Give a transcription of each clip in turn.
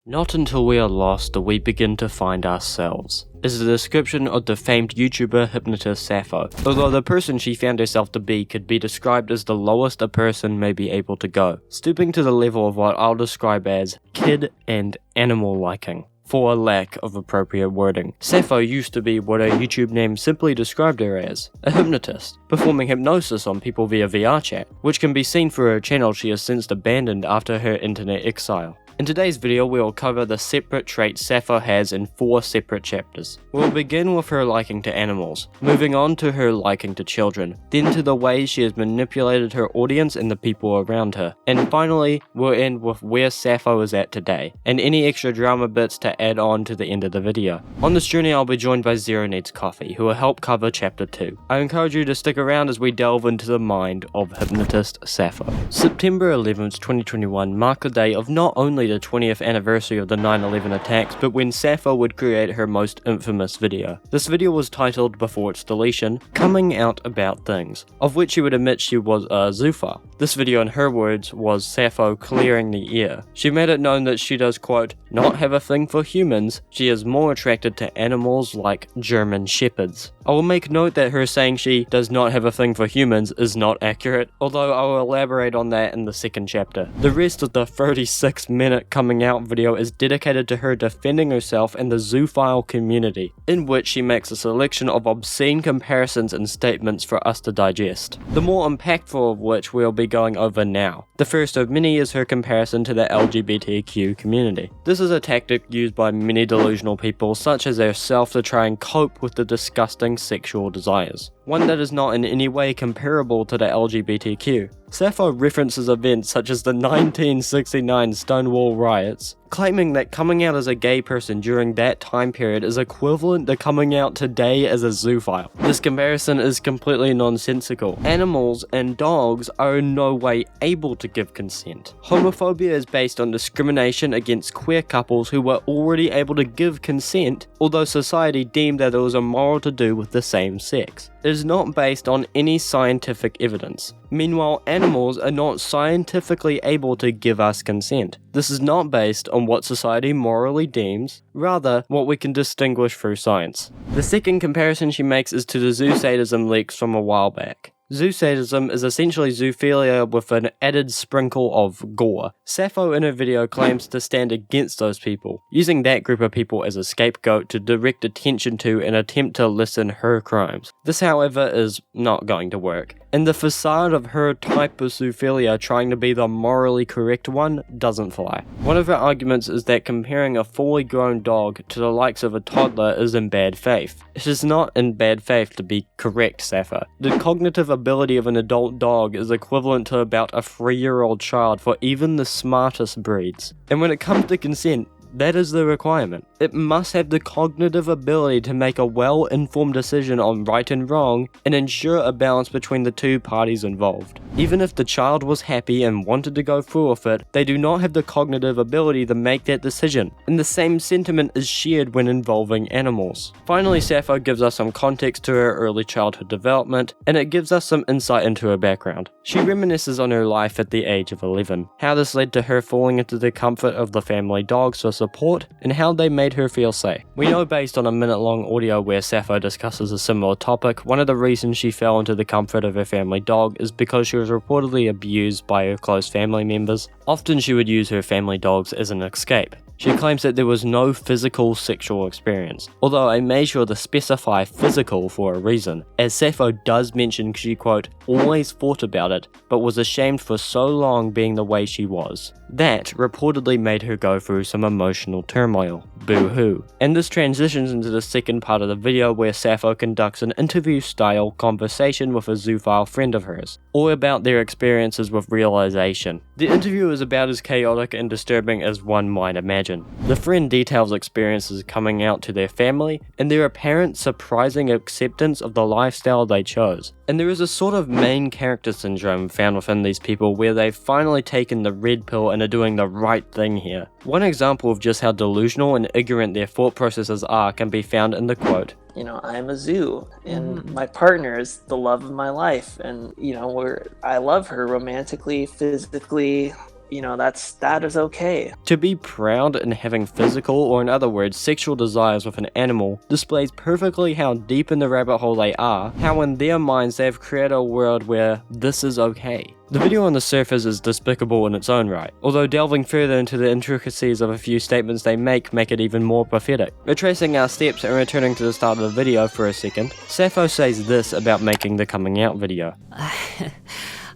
Not until we are lost do we begin to find ourselves, is the description of the famed YouTuber Hypnotist Sappho, although the person she found herself to be could be described as the lowest a person may be able to go, stooping to the level of what I'll describe as kid and animal liking, for a lack of appropriate wording. Sappho used to be what her YouTube name simply described her as, a hypnotist, performing hypnosis on people via VR chat, which can be seen through her channel she has since abandoned after her internet exile. In today's video, we will cover the separate traits Sappho has in 4 separate chapters. We'll begin with her liking to animals, moving on to her liking to children, then to the ways she has manipulated her audience and the people around her, and finally, we'll end with where Sappho is at today, and any extra drama bits to add on to the end of the video. On this journey, I'll be joined by Zero Needs Coffee, who will help cover chapter 2. I encourage you to stick around as we delve into the mind of Hypnotist Sappho. September 11th, 2021 marked the day of not only the 20th anniversary of the 9/11 attacks, but when Sappho would create her most infamous video. This video was titled, before its deletion, Coming Out About Things, of which she would admit she was a zoophile. This video, in her words, was Sappho clearing the air. She made it known that she does, quote, not have a thing for humans, she is more attracted to animals like German shepherds. I will make note that her saying she does not have a thing for humans is not accurate, although I will elaborate on that in the second chapter. The rest of the 36-minute coming out video is dedicated to her defending herself and the zoophile community, in which she makes a selection of obscene comparisons and statements for us to digest, the more impactful of which we'll be going over now. The first of many is her comparison to the LGBTQ community. This is a tactic used by many delusional people such as herself to try and cope with the disgusting sexual desires, one that is not in any way comparable to the LGBTQ. Sappho references events such as the 1969 Stonewall riots, claiming that coming out as a gay person during that time period is equivalent to coming out today as a zoophile. This comparison is completely nonsensical. Animals and dogs are in no way able to give consent. Homophobia is based on discrimination against queer couples who were already able to give consent, although society deemed that it was immoral to do with the same sex. It is not based on any scientific evidence. Meanwhile, animals are not scientifically able to give us consent. This is not based on what society morally deems, rather what we can distinguish through science. The second comparison she makes is to the zoo sadism leaks from a while back. Zoo sadism is essentially zoophilia with an added sprinkle of gore. Sappho in her video claims to stand against those people, using that group of people as a scapegoat to direct attention to and attempt to lessen her crimes. This, however, is not going to work, and the facade of her type of zoophilia trying to be the morally correct one doesn't fly. One of her arguments is that comparing a fully grown dog to the likes of a toddler is in bad faith. It is not in bad faith to be correct, Sappho. The cognitive ability of an adult dog is equivalent to about a 3-year-old child for even the smartest breeds. And when it comes to consent, that is the requirement. It must have the cognitive ability to make a well-informed decision on right and wrong and ensure a balance between the two parties involved. Even if the child was happy and wanted to go through with it, they do not have the cognitive ability to make that decision, and the same sentiment is shared when involving animals. Finally, Sappho gives us some context to her early childhood development, and it gives us some insight into her background. She reminisces on her life at the age of 11, how this led to her falling into the comfort of the family dogs for support, and how they made her feel safe. We know based on a minute-long audio where Sappho discusses a similar topic, one of the reasons she fell into the comfort of her family dog is because she was reportedly abused by her close family members. Often she would use her family dogs as an escape. She claims that there was no physical sexual experience, although I made sure to specify physical for a reason, as Sappho does mention she, quote, always thought about it, but was ashamed for so long being the way she was. That reportedly made her go through some emotional turmoil. Boo-hoo. And this transitions into the second part of the video where Sappho conducts an interview-style conversation with a zoophile friend of hers, all about their experiences with realization. The interview is about as chaotic and disturbing as one might imagine. The friend details experiences coming out to their family and their apparent surprising acceptance of the lifestyle they chose. And there is a sort of main character syndrome found within these people where they've finally taken the red pill and are doing the right thing here. One example of just how delusional and ignorant their thought processes are can be found in the quote, you know, I'm a zoo and my partner is the love of my life, and you know, I love her romantically, physically, that is okay. To be proud in having physical, or in other words, sexual desires with an animal, displays perfectly how deep in the rabbit hole they are, how in their minds they have created a world where this is okay. The video on the surface is despicable in its own right, although delving further into the intricacies of a few statements they make it even more pathetic. Retracing our steps and returning to the start of the video for a second, Sappho says this about making the coming out video.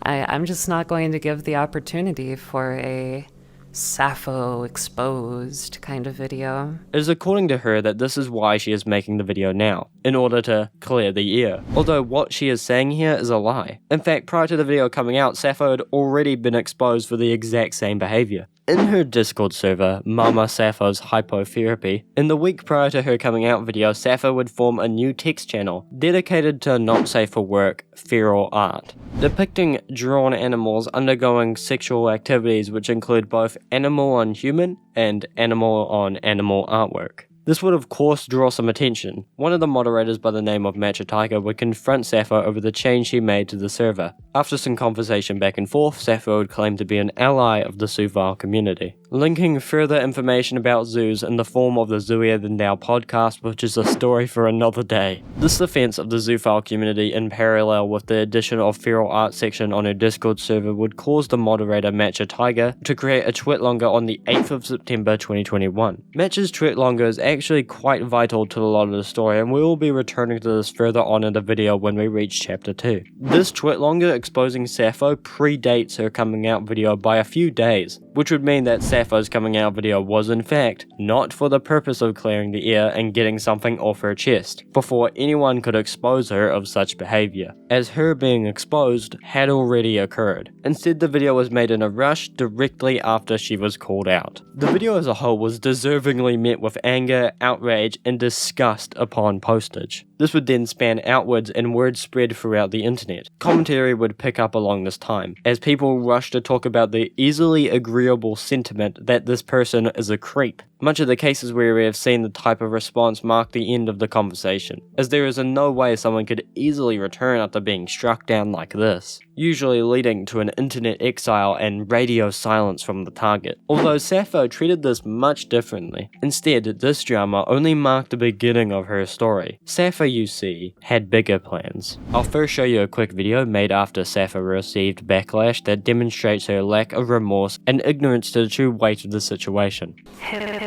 I'm just not going to give the opportunity for a Sappho exposed kind of video. It is according to her that this is why she is making the video now, in order to clear the air. Although what she is saying here is a lie. In fact, prior to the video coming out, Sappho had already been exposed for the exact same behavior. In her Discord server, Mama Sappho's Hypotherapy, in the week prior to her coming out video, Sappho would form a new text channel dedicated to not safe for work feral art, depicting drawn animals undergoing sexual activities which include both animal on human and animal on animal artwork. This would of course draw some attention. One of the moderators by the name of Matcha Tiger would confront Sappho over the change she made to the server. After some conversation back and forth, Sappho would claim to be an ally of the zoophile community, linking further information about zoos in the form of the Zooier Than Thou podcast, which is a story for another day. This defense of the zoophile community in parallel with the addition of feral art section on her Discord server would cause the moderator Matcha Tiger to create a tweet longer on the 8th of September 2021. Matcha's tweet longer is actually quite vital to a lot of the story, and we will be returning to this further on in the video when we reach chapter 2. This tweet longer exposing Sappho predates her coming out video by a few days, which would mean that Sappho's coming out video was in fact not for the purpose of clearing the air and getting something off her chest, before anyone could expose her of such behavior, as her being exposed had already occurred. Instead, the video was made in a rush directly after she was called out. The video as a whole was deservingly met with anger, outrage, and disgust upon postage. This would then span outwards and word spread throughout the internet. Commentary would pick up along this time, as people rushed to talk about the easily agreeable sentiment that this person is a creep. Much of the cases where we have seen the type of response mark the end of the conversation, as there is in no way someone could easily return after being struck down like this, usually leading to an internet exile and radio silence from the target. Although Sappho treated this much differently. Instead, this drama only marked the beginning of her story. Sappho, you see, had bigger plans. I'll first show you a quick video made after Sappho received backlash that demonstrates her lack of remorse and ignorance to the true weight of the situation.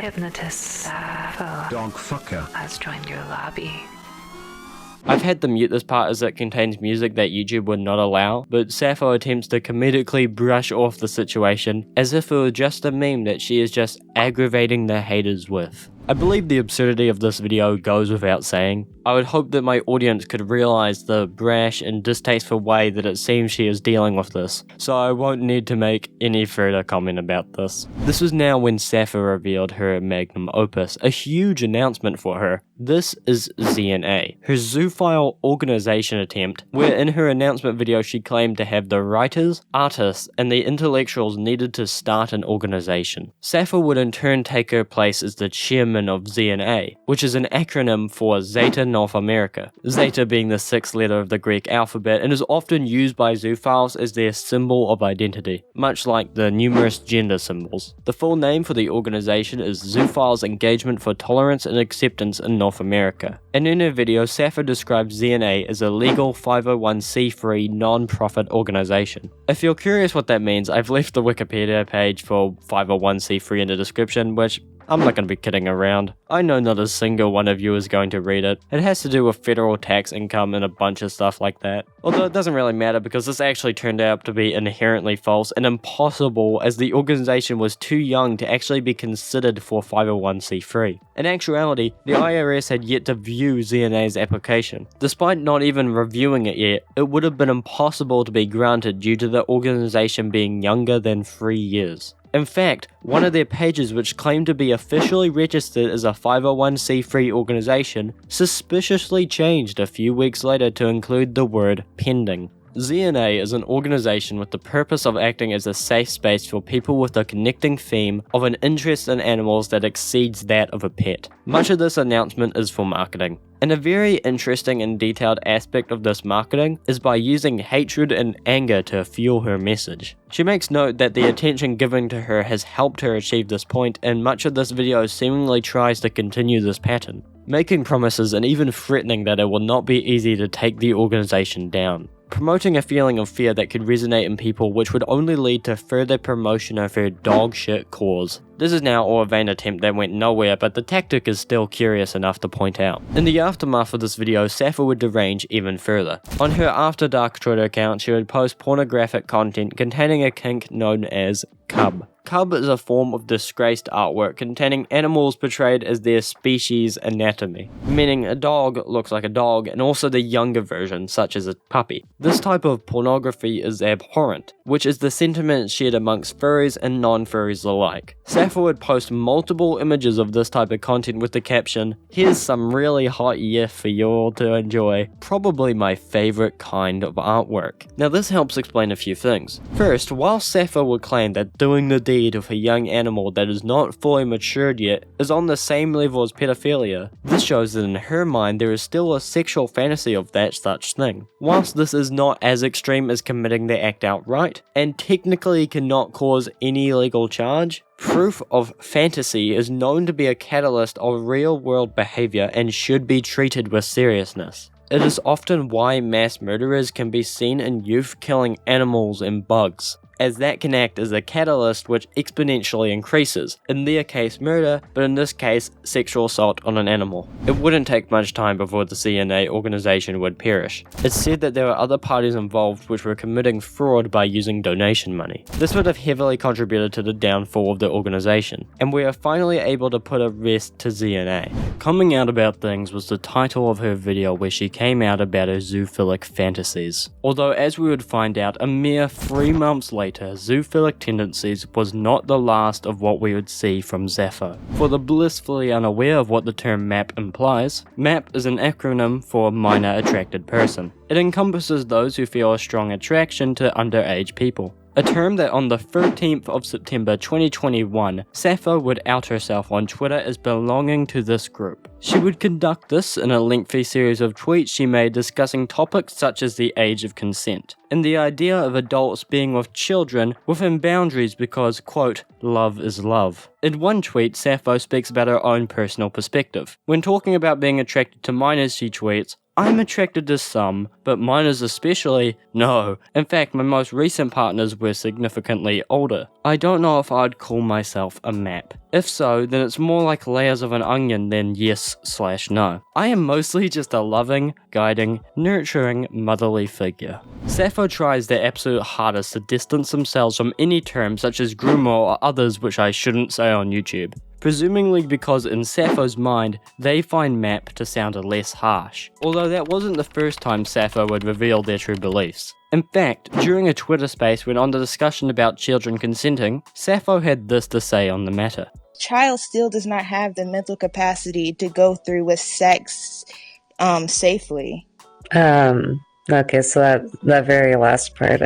Hypnotist Sappho Dog fucker has joined your lobby. I've had to mute this part as it contains music that YouTube would not allow, but Sappho attempts to comedically brush off the situation as if it were just a meme that she is just aggravating the haters with. I believe the absurdity of this video goes without saying. I would hope that my audience could realize the brash and distasteful way that it seems she is dealing with this, so I won't need to make any further comment about this. This was now when Sappho revealed her magnum opus, a huge announcement for her. This is ZNA, her zoophile organization attempt, where in her announcement video she claimed to have the writers, artists, and the intellectuals needed to start an organization. Sappho would in turn take her place as the chairman of ZNA, which is an acronym for Zeta North America, Zeta being the 6th letter of the Greek alphabet and is often used by zoophiles as their symbol of identity, much like the numerous gender symbols. The full name for the organization is Zoophiles Engagement for Tolerance and Acceptance in North America, and in her video Sappho describes ZNA as a legal 501c3 non-profit organization. If you're curious what that means, I've left the Wikipedia page for 501c3 in the description, which I'm not going to be kidding around. I know not a single one of you is going to read it. It has to do with federal tax income and a bunch of stuff like that. Although it doesn't really matter because this actually turned out to be inherently false and impossible, as the organization was too young to actually be considered for 501c3. In actuality, the IRS had yet to view ZNA's application. Despite not even reviewing it yet, it would have been impossible to be granted due to the organization being younger than 3 years. In fact, one of their pages, which claimed to be officially registered as a 501c3 organization, suspiciously changed a few weeks later to include the word pending. ZNA is an organization with the purpose of acting as a safe space for people with a connecting theme of an interest in animals that exceeds that of a pet. Much of this announcement is for marketing. And a very interesting and detailed aspect of this marketing is by using hatred and anger to fuel her message. She makes note that the attention given to her has helped her achieve this point, and much of this video seemingly tries to continue this pattern, making promises and even threatening that it will not be easy to take the organization down, promoting a feeling of fear that could resonate in people, which would only lead to further promotion of her dog shit cause. This is now all a vain attempt that went nowhere, but the tactic is still curious enough to point out. In the aftermath of this video, Sappho would derange even further. On her After Dark Twitter account, she would post pornographic content containing a kink known as cub. Cub is a form of disgraced artwork containing animals portrayed as their species anatomy, meaning a dog looks like a dog and also the younger version, such as a puppy. This type of pornography is abhorrent, which is the sentiment shared amongst furries and non-furries alike. Sappho would post multiple images of this type of content with the caption, "Here's some really hot yiff for you all to enjoy, probably my favorite kind of artwork." Now this helps explain a few things. First, while Sappho would claim that doing the deed of a young animal that is not fully matured yet is on the same level as pedophilia, this shows that in her mind there is still a sexual fantasy of that such thing. Whilst this is not as extreme as committing the act outright, and technically cannot cause any legal charge, proof of fantasy is known to be a catalyst of real-world behavior and should be treated with seriousness. It is often why mass murderers can be seen in youth killing animals and bugs, as that can act as a catalyst which exponentially increases, in their case murder, but in this case sexual assault on an animal. It wouldn't take much time before the CNA organization would perish. It's said that there were other parties involved which were committing fraud by using donation money. This would have heavily contributed to the downfall of the organization, and we are finally able to put a rest to ZNA. Coming Out About Things was the title of her video where she came out about her zoophilic fantasies. Although as we would find out a mere 3 months later, zoophilic tendencies was not the last of what we would see from Sappho. For the blissfully unaware of what the term MAP implies, MAP is an acronym for Minor Attracted Person. It encompasses those who feel a strong attraction to underage people. A term that on the 13th of September 2021, Sappho would out herself on Twitter as belonging to this group. She would conduct this in a lengthy series of tweets she made discussing topics such as the age of consent, and the idea of adults being with children within boundaries because, quote, love is love. In one tweet, Sappho speaks about her own personal perspective. When talking about being attracted to minors, she tweets, "I'm attracted to some, but minors especially, no. In fact, my most recent partners were significantly older. I don't know if I'd call myself a MAP. If so, then it's more like layers of an onion than yes/no. I am mostly just a loving, guiding, nurturing, motherly figure." Sappho tries their absolute hardest to distance themselves from any terms such as groomer or others which I shouldn't say on YouTube, presumably because in Sappho's mind, they find MAP to sound less harsh, although that wasn't the first time Sappho would reveal their true beliefs. In fact, during a Twitter space when on the discussion about children consenting, Sappho had this to say on the matter. Child still does not have the mental capacity to go through with sex safely. Okay, so that very last part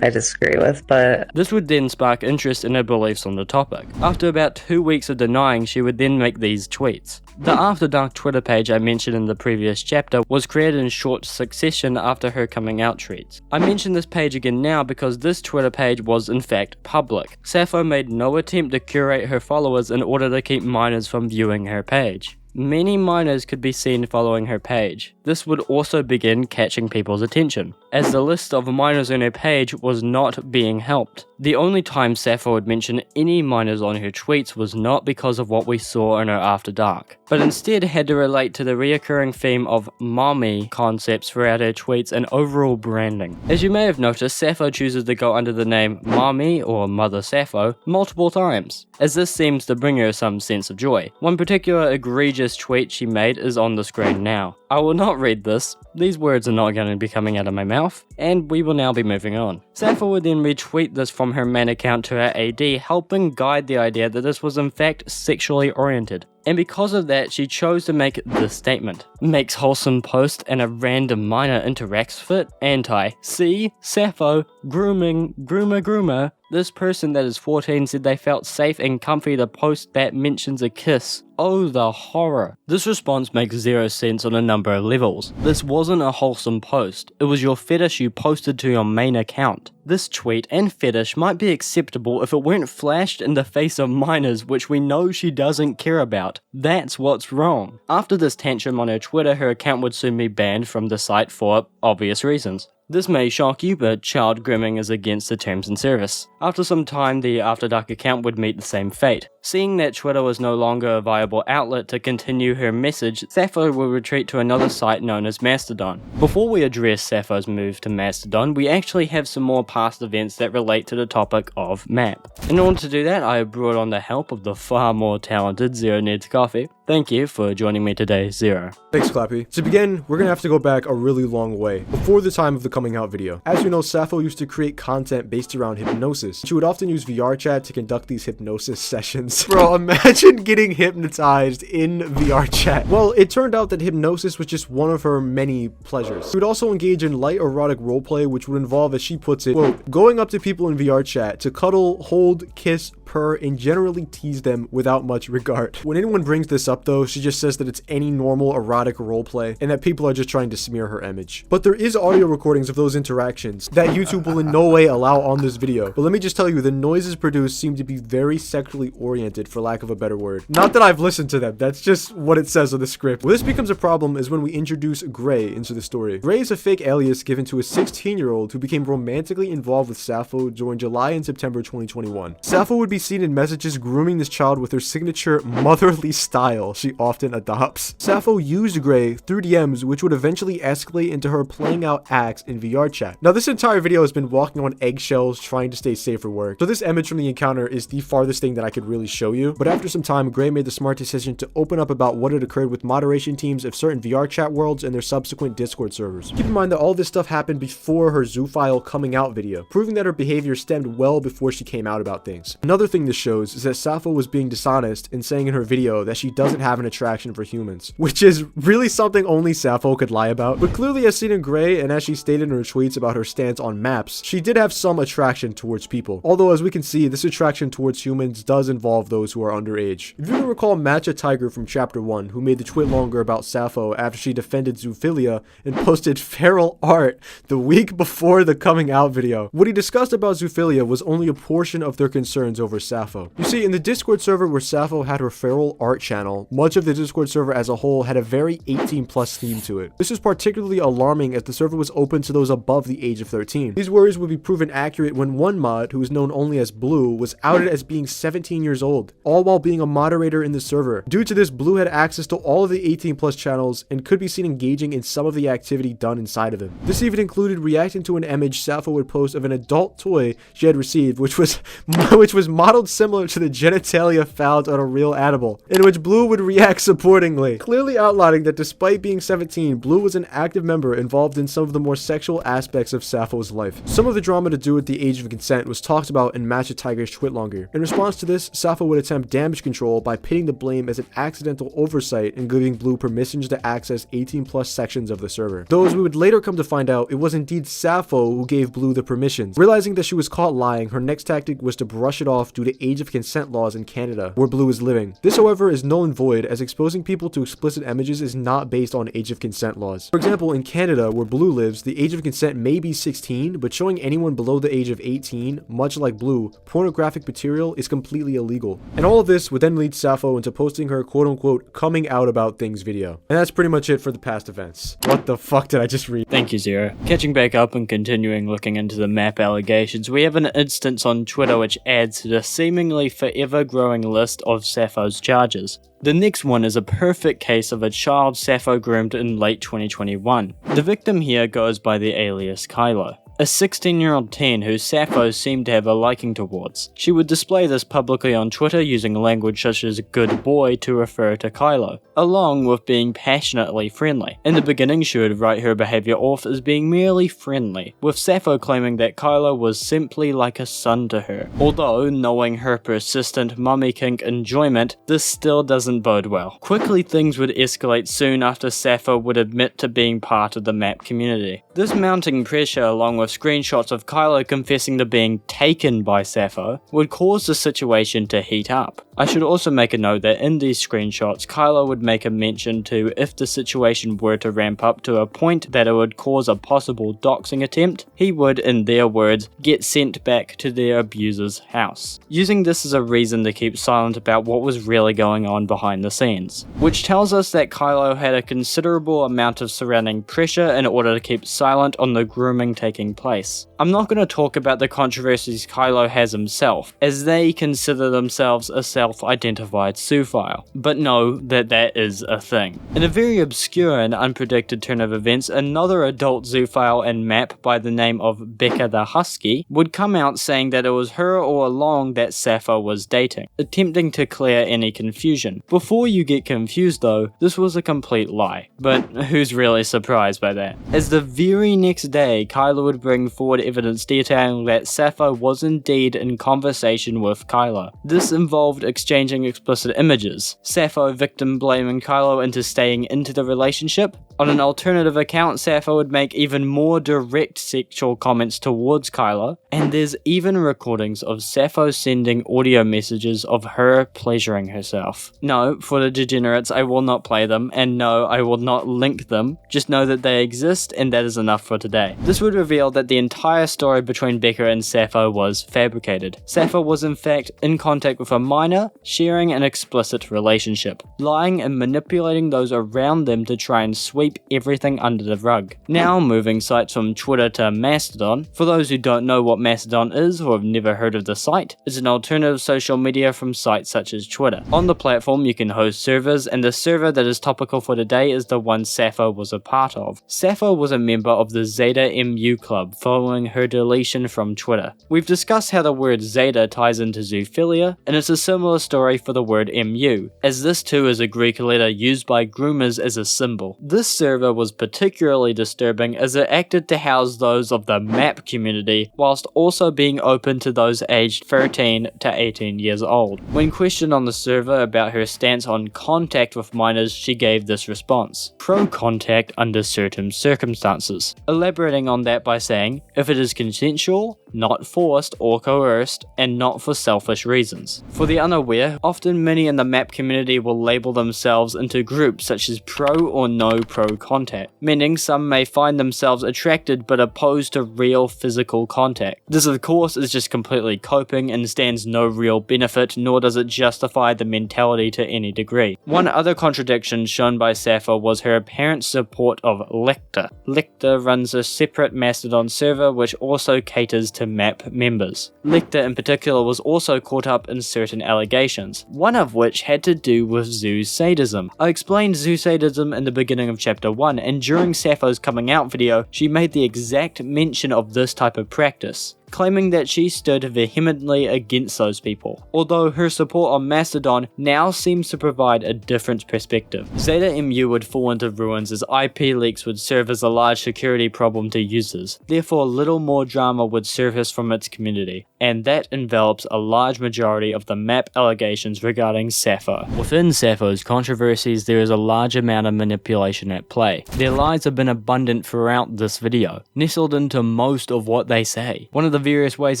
I disagree with, but... This would then spark interest in her beliefs on the topic. After about 2 weeks of denying, she would then make these tweets. The After Dark Twitter page I mentioned in the previous chapter was created in short succession after her coming out tweets. I mention this page again now because this Twitter page was in fact public. Sappho made no attempt to curate her followers in order to keep minors from viewing her page. Many minors could be seen following her page. This would also begin catching people's attention, as the list of minors on her page was not being helped. The only time Sappho would mention any minors on her tweets was not because of what we saw in her After Dark, but instead had to relate to the reoccurring theme of mommy concepts throughout her tweets and overall branding. As you may have noticed, Sappho chooses to go under the name Mommy or Mother Sappho multiple times, as this seems to bring her some sense of joy. One particular egregious tweet she made is on the screen now. I will not read this, these words are not going to be coming out of my mouth, and we will now be moving on. Sappho would then retweet this from her main account to her AD, helping guide the idea that this was in fact sexually oriented. and because of that she chose to make this statement. Makes wholesome post and a random minor interacts fit, anti, see, Sappho, grooming, groomer. This person that is 14 said they felt safe and comfy to post that mentions a kiss. Oh, the horror. This response makes zero sense on a number of levels. This wasn't a wholesome post. It was your fetish you posted to your main account. This tweet and fetish might be acceptable if it weren't flashed in the face of minors, which we know she doesn't care about. That's what's wrong. After this tantrum on her Twitter, her account would soon be banned from the site for obvious reasons. This may shock you, but child grooming is against the terms and service. After some time, the After Dark account would meet the same fate. Seeing that Twitter was no longer a viable outlet to continue her message, Sappho will retreat to another site known as Mastodon. Before we address Sappho's move to Mastodon, we actually have some more past events that relate to the topic of MAP. In order to do that, I have brought on the help of the far more talented Zero Needs Coffee. Thank you for joining me today, Zero. Thanks, Clappy. To begin, we're gonna have to go back a really long way, before the time of the coming out video. As you know, Sappho used to create content based around hypnosis. She would often use VR chat to conduct these hypnosis sessions. Bro, imagine getting hypnotized in VR chat. Well, it turned out that hypnosis was just one of her many pleasures. She would also engage in light erotic roleplay, which would involve, as she puts it, quote, going up to people in VR chat to cuddle, hold, kiss, purr, and generally tease them without much regard. When anyone brings this up though, she just says that it's any normal erotic roleplay and that people are just trying to smear her image. But there is audio recordings of those interactions that YouTube will in no way allow on this video. But let me just tell you, the noises produced seem to be very sexually oriented, for lack of a better word. Not that I've listened to them, that's just what it says on the script. Where this becomes a problem is when we introduce Gray into the story. Gray is a fake alias given to a 16-year-old who became romantically involved with Sappho during July and September 2021. Sappho would be seen in messages grooming this child with her signature motherly style she often adopts. Sappho used Gray through DMs, which would eventually escalate into her playing out acts in VR chat. Now, this entire video has been walking on eggshells trying to stay safe for work, so this image from the encounter is the farthest thing that I could really show you. But after some time, Gray made the smart decision to open up about what had occurred with moderation teams of certain VR chat worlds and their subsequent Discord servers. Keep in mind that all this stuff happened before her Zoophile coming out video, proving that her behavior stemmed well before she came out about things. Another thing this shows is that Sappho was being dishonest in saying in her video that she doesn't have an attraction for humans, which is really something only Sappho could lie about. But clearly, as seen in Gray and as she stated in her tweets about her stance on maps, she did have some attraction towards people. Although, as we can see, this attraction towards humans does involve those who are underage. If you can recall Matcha Tiger from chapter 1, who made the twit longer about Sappho after she defended zoophilia and posted feral art the week before the coming out video. What he discussed about zoophilia was only a portion of their concerns over Sappho. You see, in the Discord server where Sappho had her feral art channel, much of the Discord server as a whole had a very 18+ theme to it. This was particularly alarming as the server was open to those above the age of 13. These worries would be proven accurate when one mod, who is known only as Blue, was outed as being 17 years old, all while being a moderator in the server. Due to this, Blue had access to all of the 18+ channels and could be seen engaging in some of the activity done inside of them. This even included reacting to an image Sappho would post of an adult toy she had received, which was modeled similar to the genitalia found on a real animal, in which Blue would react supportingly, clearly outlining that despite being 17, Blue was an active member involved in some of the more sexual aspects of Sappho's life. Some of the drama to do with the age of consent was talked about in Matcha Tiger's Twitlonger. In response to this, Sappho would attempt damage control by pitting the blame as an accidental oversight and giving Blue permissions to access 18+ sections of the server. Though, as we would later come to find out, it was indeed Sappho who gave Blue the permissions. Realizing that she was caught lying, her next tactic was to brush it off due to age of consent laws in Canada, where Blue is living. This, however, is null and void, as exposing people to explicit images is not based on age of consent laws. For example, in Canada, where Blue lives, the age of consent may be 16, but showing anyone below the age of 18, much like Blue, pornographic material is completely illegal. And all of this would then lead Sappho into posting her quote-unquote coming out about things video. And that's pretty much it for the past events. What the fuck did I just read? Thank you, Zero. Catching back up and continuing looking into the MAP allegations, we have an instance on Twitter which adds to the seemingly forever growing list of Sappho's charges. The next one is a perfect case of a child Sappho groomed in late 2021. The victim here goes by the alias Kylo. a 16-year-old teen who Sappho seemed to have a liking towards. She would display this publicly on Twitter using language such as good boy to refer to Kylo, along with being passionately friendly. In the beginning, she would write her behavior off as being merely friendly, with Sappho claiming that Kylo was simply like a son to her. Although, knowing her persistent mummy kink enjoyment, this still doesn't bode well. Quickly, things would escalate soon after Sappho would admit to being part of the map community. This mounting pressure, along with screenshots of Kylo confessing to being taken by Sappho, would cause the situation to heat up. I should also make a note that in these screenshots, Kylo would make a mention to if the situation were to ramp up to a point that it would cause a possible doxing attempt, he would, in their words, get sent back to their abuser's house. Using this as a reason to keep silent about what was really going on behind the scenes. Which tells us that Kylo had a considerable amount of surrounding pressure in order to keep silent on the grooming taking place. I'm not going to talk about the controversies Kylo has himself, as they consider themselves a self-identified zoophile, but know that that is a thing. In a very obscure and unpredicted turn of events, another adult zoophile and map by the name of Becca the Husky would come out saying that it was her all along that Sappho was dating, attempting to clear any confusion. Before you get confused though, this was a complete lie, but who's really surprised by that? As the very next day, Kylo would bring forward evidence detailing that Sappho was indeed in conversation with Kylo. This involved exchanging explicit images, Sappho victim blaming Kylo into staying into the relationship. On an alternative account, Sappho would make even more direct sexual comments towards Kylo, and there's even recordings of Sappho sending audio messages of her pleasuring herself. No, for the degenerates, I will not play them, and no, I will not link them, just know that they exist, and that is enough for today. This would reveal that the entire story between Becca and Sappho was fabricated. Sappho was in fact in contact with a minor, sharing an explicit relationship, lying and manipulating those around them to try and sweep everything under the rug. Now moving sites from Twitter to Mastodon. For those who don't know what Mastodon is or have never heard of the site, it's an alternative social media from sites such as Twitter. On the platform you can host servers, and the server that is topical for today is the one Sappho was a part of. Sappho was a member of the Zeta MU club following her deletion from Twitter. We've discussed how the word Zeta ties into zoophilia, and it's a similar story for the word MU, as this too is a Greek letter used by groomers as a symbol. This server was particularly disturbing as it acted to house those of the map community, whilst also being open to those aged 13 to 18 years old. When questioned on the server about her stance on contact with minors, she gave this response: pro-contact under certain circumstances, elaborating on that by saying, if it is consensual, not forced or coerced, and not for selfish reasons. For the unaware, often many in the map community will label themselves into groups such as pro or no pro contact, meaning some may find themselves attracted but opposed to real physical contact. This of course is just completely coping and stands no real benefit, nor does it justify the mentality to any degree. One other contradiction shown by Sappho was her apparent support of Lecter. Lecter runs a separate Mastodon server which also caters to map members. Lecter in particular was also caught up in certain allegations, one of which had to do with zoo sadism. I explained zoo sadism in the beginning of chapter 1, and during Sappho's coming out video, she made the exact mention of this type of practice, claiming that she stood vehemently against those people, although her support on Mastodon now seems to provide a different perspective. Zeta MU would fall into ruins as IP leaks would serve as a large security problem to users, therefore little more drama would surface from its community, and that envelops a large majority of the map allegations regarding Sappho. Within Sappho's controversies, there is a large amount of manipulation at play. Their lies have been abundant throughout this video, nestled into most of what they say. One of the various ways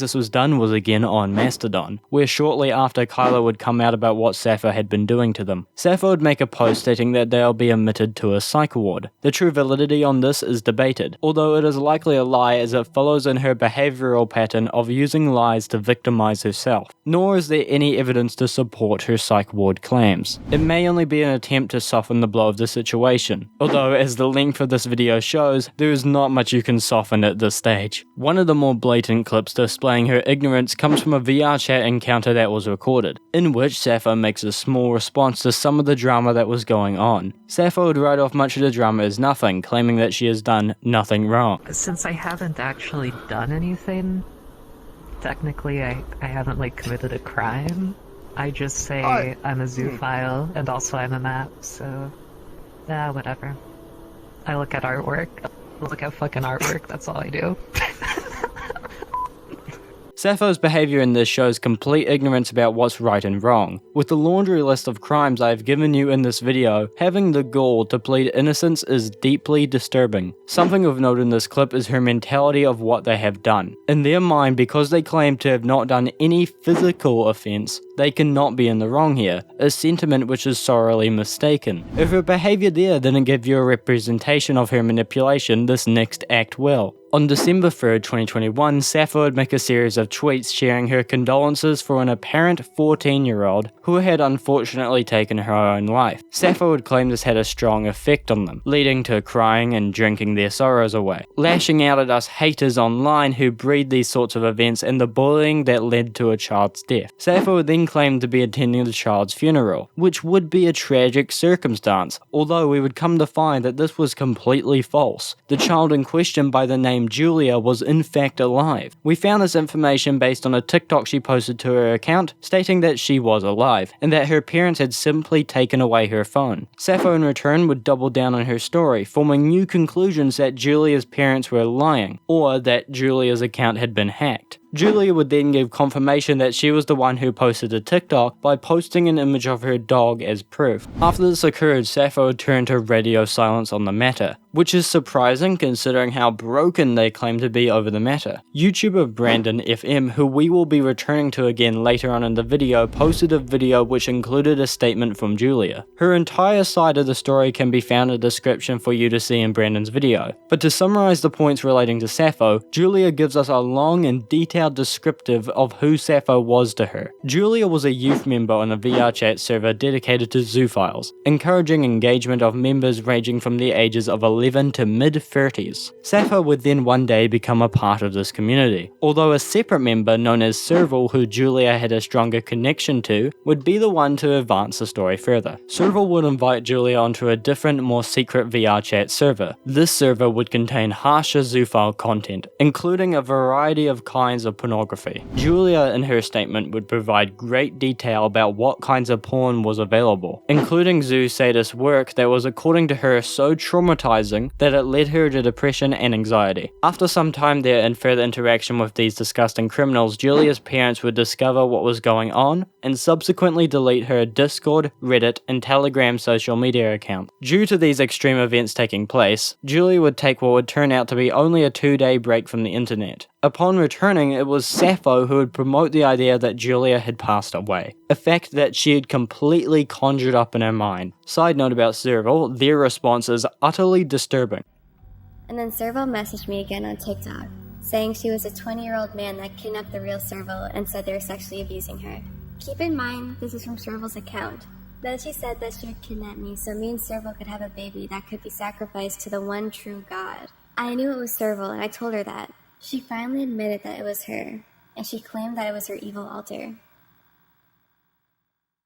this was done was again on Mastodon, where shortly after Kylo would come out about what Sappho had been doing to them, Sappho would make a post stating that they'll be admitted to a psych ward. The true validity on this is debated, although it is likely a lie as it follows in her behavioral pattern of using lies lies to victimize herself, nor is there any evidence to support her psych ward claims. It may only be an attempt to soften the blow of the situation, although as the length of this video shows, there is not much you can soften at this stage. One of the more blatant clips displaying her ignorance comes from a VR chat encounter that was recorded, in which Sappho makes a small response to some of the drama that was going on. Sappho would write off much of the drama as nothing, claiming that she has done nothing wrong. Since I haven't actually done anything, technically I haven't like committed a crime. I just say I'm a zoophile and also I'm a map, so yeah, whatever. I look at artwork. Look at fucking artwork, that's all I do. Sappho's behaviour in this shows complete ignorance about what's right and wrong. With the laundry list of crimes I have given you in this video, having the gall to plead innocence is deeply disturbing. Something of note in this clip is her mentality of what they have done. In their mind, because they claim to have not done any physical offence, they cannot be in the wrong here, a sentiment which is sorely mistaken. If her behaviour there didn't give you a representation of her manipulation, this next act will. On December 3rd, 2021, Sappho would make a series of tweets sharing her condolences for an apparent 14-year-old who had unfortunately taken her own life. Sappho would claim this had a strong effect on them, leading to crying and drinking their sorrows away, lashing out at us haters online who breed these sorts of events and the bullying that led to a child's death. Sappho would then claim to be attending the child's funeral, which would be a tragic circumstance, although we would come to find that this was completely false. The child in question, by the name Julia, was in fact alive. We found this information based on a TikTok she posted to her account stating that she was alive and that her parents had simply taken away her phone. Sappho in return would double down on her story, forming new conclusions that Julia's parents were lying or that Julia's account had been hacked. Julia would then give confirmation that she was the one who posted the TikTok by posting an image of her dog as proof. After this occurred, Sappho would turn to radio silence on the matter, which is surprising considering how broken they claim to be over the matter. YouTuber Brandon FM, who we will be returning to again later on in the video, posted a video which included a statement from Julia. Her entire side of the story can be found in the description for you to see in Brandon's video. But to summarize the points relating to Sappho, Julia gives us a long and detailed descriptive of who Sappho was to her. Julia was a youth member on a VR chat server dedicated to zoophiles, encouraging engagement of members ranging from the ages of 11 to mid-30s. Sappho would then one day become a part of this community, although a separate member known as Serval, who Julia had a stronger connection to, would be the one to advance the story further. Serval would invite Julia onto a different, more secret VR chat server. This server would contain harsher zoophile content, including a variety of kinds of pornography. Julia in her statement would provide great detail about what kinds of porn was available, including zoo sadist work that was according to her so traumatizing that it led her to depression and anxiety. After some time there and further interaction with these disgusting criminals, Julia's parents would discover what was going on and subsequently delete her Discord, Reddit, and Telegram social media account. Due to these extreme events taking place, Julia would take what would turn out to be only a 2-day break from the internet. Upon returning, it was Sappho who would promote the idea that Julia had passed away, a fact that she had completely conjured up in her mind. Side note about Serval, their response is utterly disturbing. And then Serval messaged me again on TikTok, saying she was a 20-year-old man that kidnapped the real Serval and said they were sexually abusing her. Keep in mind, this is from Serval's account. Then she said that she would kidnap me so me and Serval could have a baby that could be sacrificed to the one true God. I knew it was Serval and I told her that. She finally admitted that it was her, and she claimed that it was her evil alter.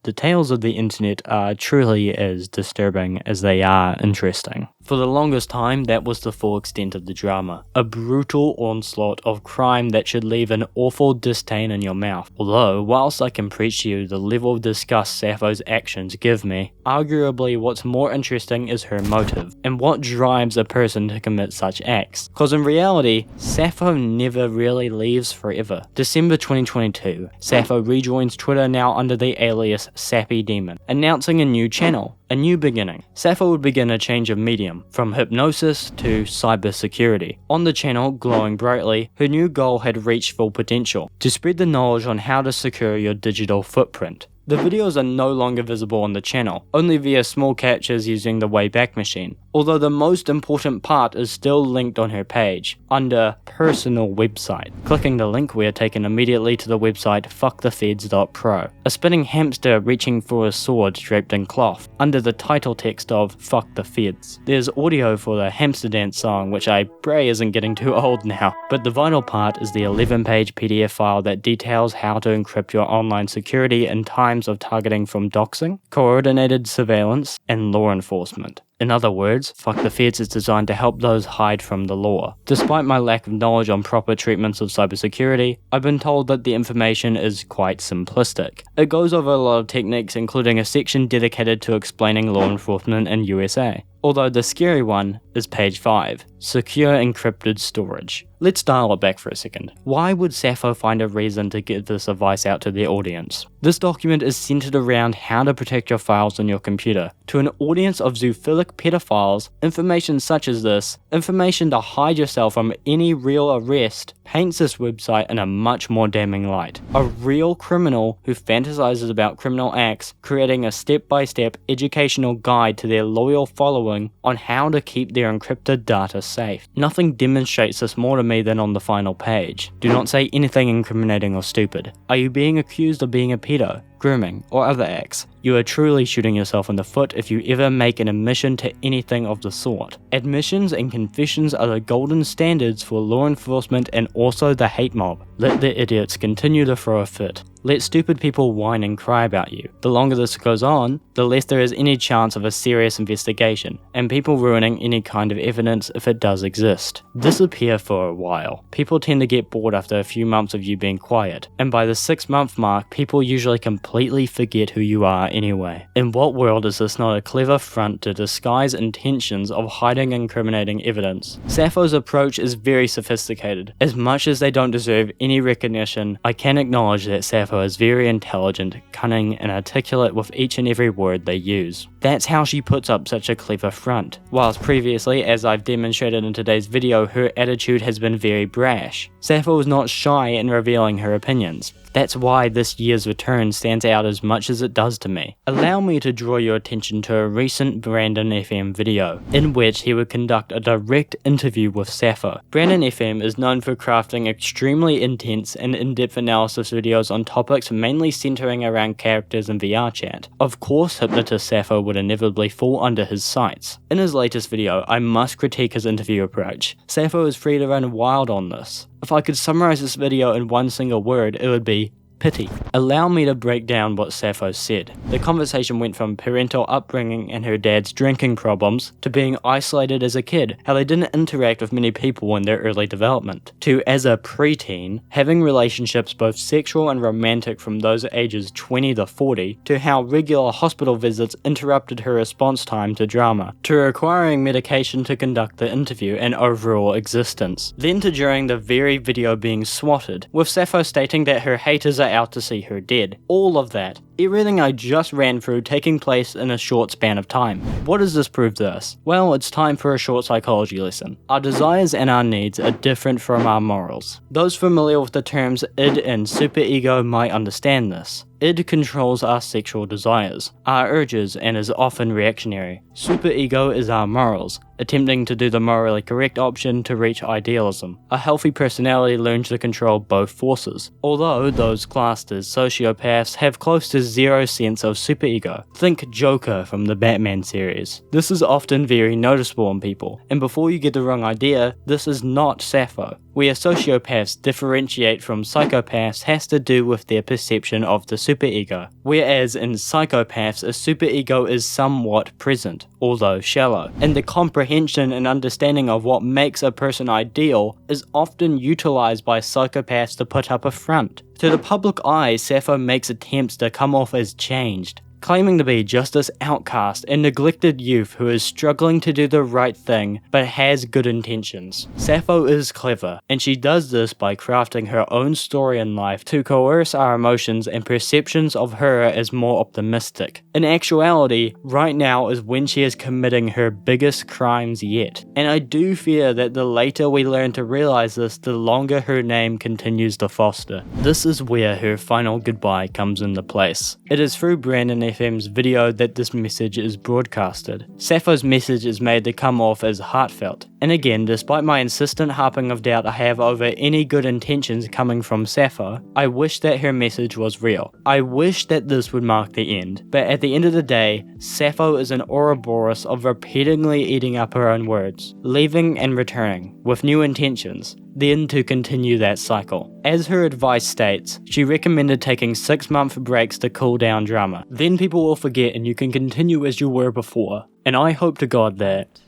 The tales of the internet are truly as disturbing as they are interesting. For the longest time, that was the full extent of the drama. A brutal onslaught of crime that should leave an awful disdain in your mouth. Although, whilst I can preach to you the level of disgust Sappho's actions give me, arguably what's more interesting is her motive, and what drives a person to commit such acts. Cause in reality, Sappho never really leaves forever. December 2022, Sappho rejoins Twitter now under the alias Sappy Demon, announcing a new channel. A new beginning. Sappho would begin a change of medium, from hypnosis to cybersecurity. On the channel, glowing brightly, her new goal had reached full potential, to spread the knowledge on how to secure your digital footprint. The videos are no longer visible on the channel, only via small captures using the Wayback Machine, although the most important part is still linked on her page, under Personal Website. Clicking the link, we are taken immediately to the website fuckthefeds.pro, a spinning hamster reaching for a sword draped in cloth, under the title text of Fuck the Feds. There's audio for the hamster dance song, which I pray isn't getting too old now, but the vital part is the 11-page PDF file that details how to encrypt your online security in times of targeting from doxing, coordinated surveillance, and law enforcement. In other words, Fuck the Feds is designed to help those hide from the law. Despite my lack of knowledge on proper treatments of cybersecurity, I've been told that the information is quite simplistic. It goes over a lot of techniques, including a section dedicated to explaining law enforcement in USA. Although the scary one is page 5, Secure Encrypted Storage. Let's dial it back for a second. Why would Sappho find a reason to give this advice out to their audience? This document is centered around how to protect your files on your computer. To an audience of zoophilic pedophiles, information such as this, information to hide yourself from any real arrest, paints this website in a much more damning light. A real criminal who fantasizes about criminal acts, creating a step-by-step educational guide to their loyal following on how to keep their encrypted data safe. Nothing demonstrates this more to me than on the final page. Do not say anything incriminating or stupid. Are you being accused of being a pedo, grooming, or other acts? You are truly shooting yourself in the foot if you ever make an admission to anything of the sort. Admissions and confessions are the golden standards for law enforcement and also the hate mob. Let the idiots continue to throw a fit. Let stupid people whine and cry about you. The longer this goes on, the less there is any chance of a serious investigation, and people ruining any kind of evidence if it does exist. Disappear for a while. People tend to get bored after a few months of you being quiet, and by the 6-month mark, people usually completely forget who you are anyway. In what world is this not a clever front to disguise intentions of hiding incriminating evidence? Sappho's approach is very sophisticated. As much as they don't deserve any recognition, I can acknowledge that Sappho is very intelligent, cunning, and articulate with each and every word they use. That's how she puts up such a clever front. Whilst previously, as I've demonstrated in today's video, her attitude has been very brash. Sappho is not shy in revealing her opinions. That's why this year's return stands out as much as it does to me. Allow me to draw your attention to a recent Brandon FM video, in which he would conduct a direct interview with Sappho. Brandon FM is known for crafting extremely intense and in-depth analysis videos on topics mainly centering around characters in VR chat. Of course, Hypnotist Sappho would inevitably fall under his sights. In his latest video, I must critique his interview approach. Sappho is free to run wild on this. If I could summarize this video in one single word, it would be pity. Allow me to break down what Sappho said. The conversation went from parental upbringing and her dad's drinking problems, to being isolated as a kid, how they didn't interact with many people in their early development, to as a preteen, having relationships both sexual and romantic from those ages 20 to 40, to how regular hospital visits interrupted her response time to drama, to requiring medication to conduct the interview and overall existence, then to during the very video being swatted, with Sappho stating that her haters are out to see her dead. All of that. Everything I just ran through taking place in a short span of time. What does this prove to us? Well, it's time for a short psychology lesson. Our desires and our needs are different from our morals. Those familiar with the terms id and superego might understand this. Id controls our sexual desires, our urges, and is often reactionary. Superego is our morals, attempting to do the morally correct option to reach idealism. A healthy personality learns to control both forces, although those classed as sociopaths have close to zero sense of superego. Think Joker from the Batman series. This is often very noticeable in people, and before you get the wrong idea, this is not Sappho. Where sociopaths differentiate from psychopaths has to do with their perception of the superego, whereas in psychopaths a superego is somewhat present, although shallow, and the comprehension and understanding of what makes a person ideal is often utilized by psychopaths to put up a front. To the public eye, Sappho makes attempts to come off as changed, claiming to be just this outcast and neglected youth who is struggling to do the right thing but has good intentions. Sappho is clever, and she does this by crafting her own story in life to coerce our emotions and perceptions of her as more optimistic. In actuality, right now is when she is committing her biggest crimes yet, and I do fear that the later we learn to realize this, the longer her name continues to foster. This is where her final goodbye comes into place. It is through Brandon FM's video that this message is broadcasted. Sappho's message is made to come off as heartfelt, and again, despite my insistent harping of doubt I have over any good intentions coming from Sappho, I wish that her message was real. I wish that this would mark the end, but at the end of the day, Sappho is an Ouroboros of repeatedly eating up her own words, leaving and returning, with new intentions, then to continue that cycle. As her advice states, she recommended taking 6-month breaks to cool down drama. Then people will forget and you can continue as you were before. And I hope to God that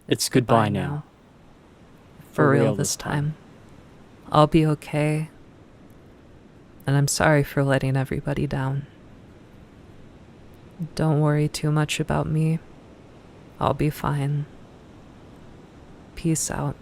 it's goodbye now. For real this time. I'll be okay. And I'm sorry for letting everybody down. Don't worry too much about me. I'll be fine. Peace out.